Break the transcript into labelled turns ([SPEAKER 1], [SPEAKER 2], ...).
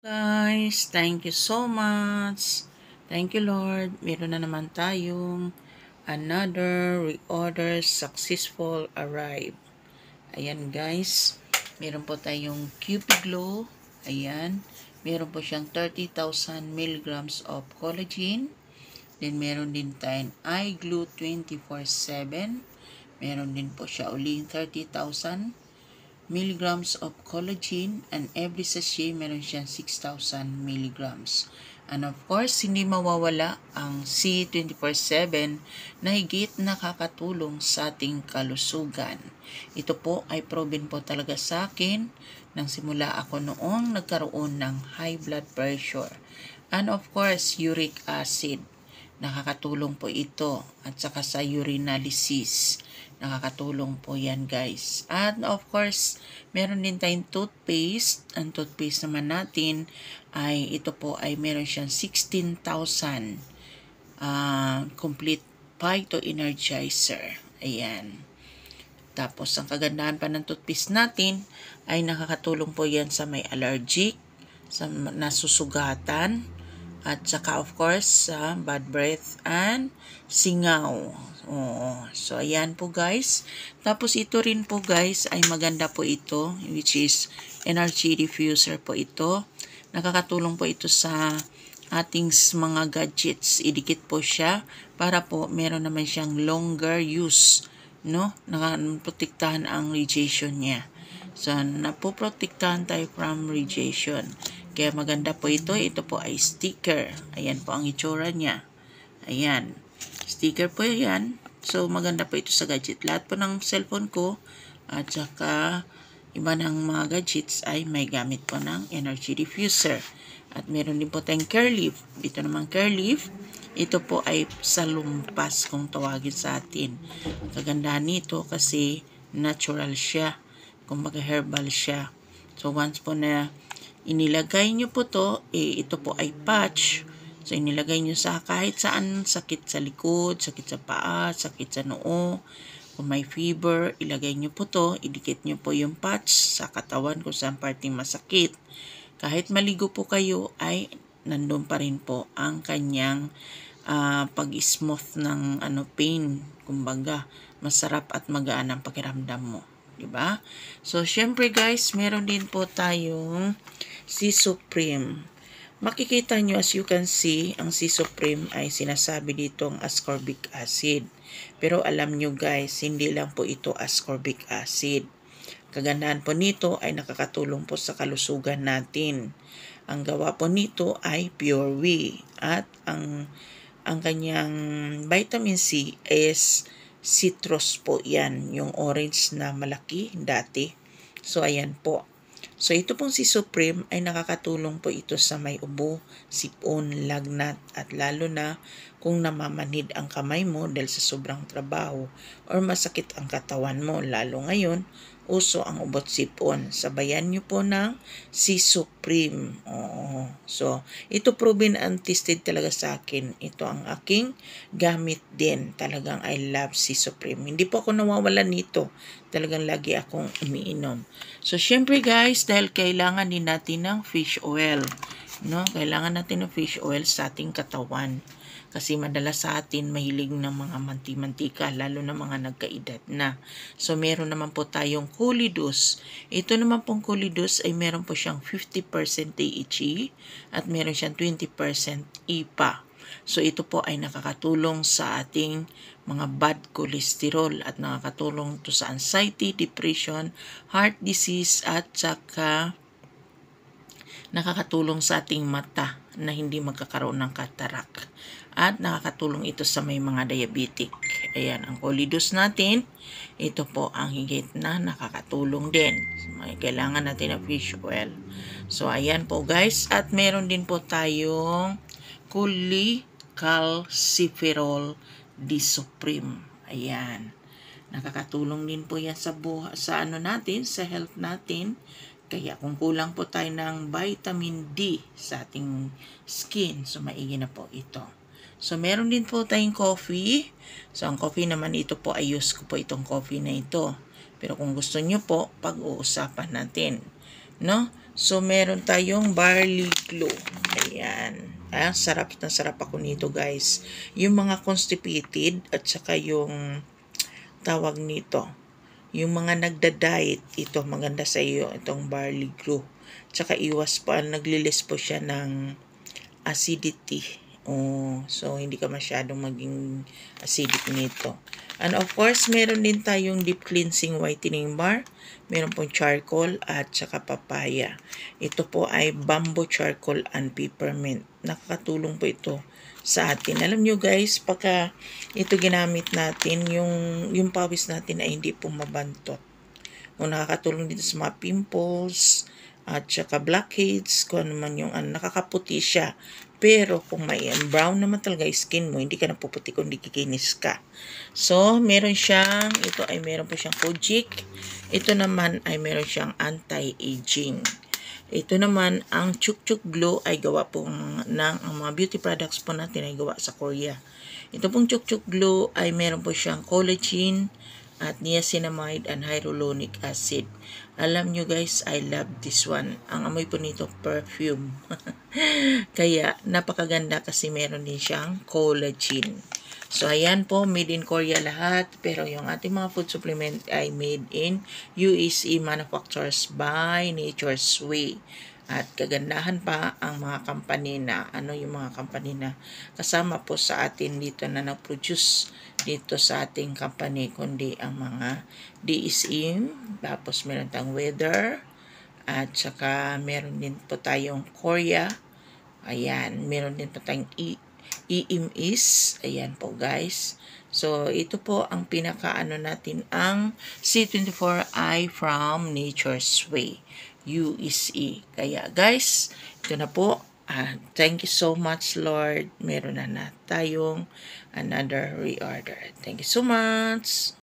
[SPEAKER 1] Guys, thank you so much. Thank you Lord. Meron na naman tayong another reorder successful arrive. Ayan guys, meron po tayong QP Glow. Ayan, meron po siyang 30,000 milligrams of collagen. Then meron din tayong Eye Glue 24/7. Meron din po siya uling 30,000 milligrams of collagen, and every sachet meron siyang 6,000 milligrams. And of course, hindi mawawala ang C24/7 na higit nakakatulong sa ating kalusugan. Ito po ay proven po talaga sa akin nang simula ako noong nagkaroon ng high blood pressure. And of course, uric acid. Nakakatulong po ito, at saka sa urinalysis. Nakakatulong po yan guys. At of course, meron din tayong toothpaste. Ang toothpaste naman natin ay ito po ay meron siyang 16,000 complete phyto energizer. Ayan. Tapos ang kagandahan pa ng toothpaste natin ay nakakatulong po yan sa may allergic, sa nasusugatan, at saka of course sa bad breath and singaw. So ayan po guys. Tapos ito rin po guys ay maganda po ito, which is energy diffuser po ito. Nakakatulong po ito sa ating mga gadgets. Idikit po siya para po meron naman siyang longer use, no? Nakaprotektahan ang radiation niya. So napoprotektahan tayo from radiation. Kaya maganda po ito. Ito po ay sticker. Ayan po ang itsura niya. Ayan. Sticker po yan. So maganda po ito sa gadget. Lahat po ng cellphone ko at saka iba ng mga gadgets ay may gamit po ng energy diffuser. At meron din po tayong care leaf. Ito naman care leaf. Ito po ay salumpas kung tawagin sa atin. Kagandahan nito kasi natural siya. Kumbaga herbal siya. So once po na inilagay nyo po to, ito po ay patch. So inilagay nyo sa kahit saan, sakit sa likod, sakit sa paa, sakit sa noo. Kung may fever, ilagay nyo po to, idikit nyo po yung patch sa katawan kung saan parting masakit. Kahit maligo po kayo, ay nandun pa rin po ang kanyang pag-smooth ng pain. Kumbaga, masarap at magaan ang pakiramdam mo. Diba? So, syempre guys, meron din po tayong C Supreme. Makikita nyo, as you can see, ang C Supreme ay sinasabi ditong ascorbic acid. Pero alam nyo guys, hindi lang po ito ascorbic acid. Kagandahan po nito ay nakakatulong po sa kalusugan natin. Ang gawa po nito ay pure whey. At ang kanyang vitamin C is citrus po yan. Yung orange na malaki dati. So ayan po. So ito pong si Supreme ay nakakatulong po ito sa may ubo, sipon, lagnat, at lalo na kung namamanhid ang kamay mo dahil sa sobrang trabaho or masakit ang katawan mo. Lalo ngayon, uso ang ubot sipon. Sabayan nyo po ng si Supreme. So, ito proven and tested talaga sa akin. Ito ang aking gamit din. Talagang I love si Supreme. Hindi po ako nawawalan nito. Talagang lagi akong umiinom. So, syempre guys, dahil kailangan din natin ng fish oil. No? Kailangan natin ng fish oil sa ating katawan. Kasi madalas sa atin mahilig ng mga manti-mantika, lalo na mga nagkaedad na. So, meron naman po tayong Colidus. Ito naman pong Colidus ay meron po siyang 50% THC at meron siyang 20% EPA. So, ito po ay nakakatulong sa ating mga bad cholesterol at nakakatulong to sa anxiety, depression, heart disease, at saka nakakatulong sa ating mata na hindi magkakaroon ng cataract. At nakakatulong ito sa may mga diabetic. Ayan, ang Colidus natin, ito po ang higit na nakakatulong din. May kailangan natin ng fish oil. So, ayan po guys. At meron din po tayong cholecalciferol D Supreme. Ayan. Nakakatulong din po yan sa natin, sa health natin. Kaya kung kulang po tayo ng vitamin D sa ating skin, so maigi na po ito. So meron din po tayong coffee. So ang coffee naman, ito po ay use ko po itong coffee na ito. Pero kung gusto nyo po, pag-uusapan natin. No? So, meron tayong barley glue. Ayan. Sarap na sarap ako nito, guys. Yung mga constipated at saka yung tawag nito, yung mga nagda-diet, ito maganda sa iyo itong barley glue. Tsaka iwas pa, naglilis po siya ng acidity. Oh, so hindi ka masyadong maging acidic nito. And of course, meron din tayong deep cleansing whitening bar. Meron pong charcoal at saka papaya. Ito po ay bamboo charcoal and peppermint. Nakakatulong po ito sa atin. Alam nyo guys, pagka ito ginamit natin, yung pawis natin ay hindi po mabantot. O nakakatulong dito sa mga pimples, at saka blackheads, kung ano man yung nakakaputi siya. Pero kung may brown naman talaga skin mo, hindi ka napuputi kung hindi kikinis ka. So, meron siyang, ito ay meron po siyang kojic. Ito naman ay meron siyang anti-aging. Ito naman, ang Chuk Chuk Glow ay gawa po ng ang mga beauty products po natin ay gawa sa Korea. Ito pong Chuk Chuk Glow ay meron po siyang collagen at niacinamide and hyaluronic acid. Alam nyo guys, I love this one. Ang amoy po nito, perfume. Kaya, napakaganda kasi meron din siyang collagen. So, ayan po, made in Korea lahat. Pero yung ating mga food supplement ay made in USA Manufacturers by Nature's Way. At kagandahan pa ang mga company na, yung mga company na kasama po sa atin dito na nag-produce dito sa ating company, kundi ang mga DSM, tapos meron tayong Weather, at saka meron din po tayong Korea. Ayan, meron din po tayong EMS. Ayan po guys. So, ito po ang pinakaano natin, ang C24i from Nature's Way, USE. Kaya guys, ito na po. Thank you so much, Lord. Meron na tayong another reorder. Thank you so much.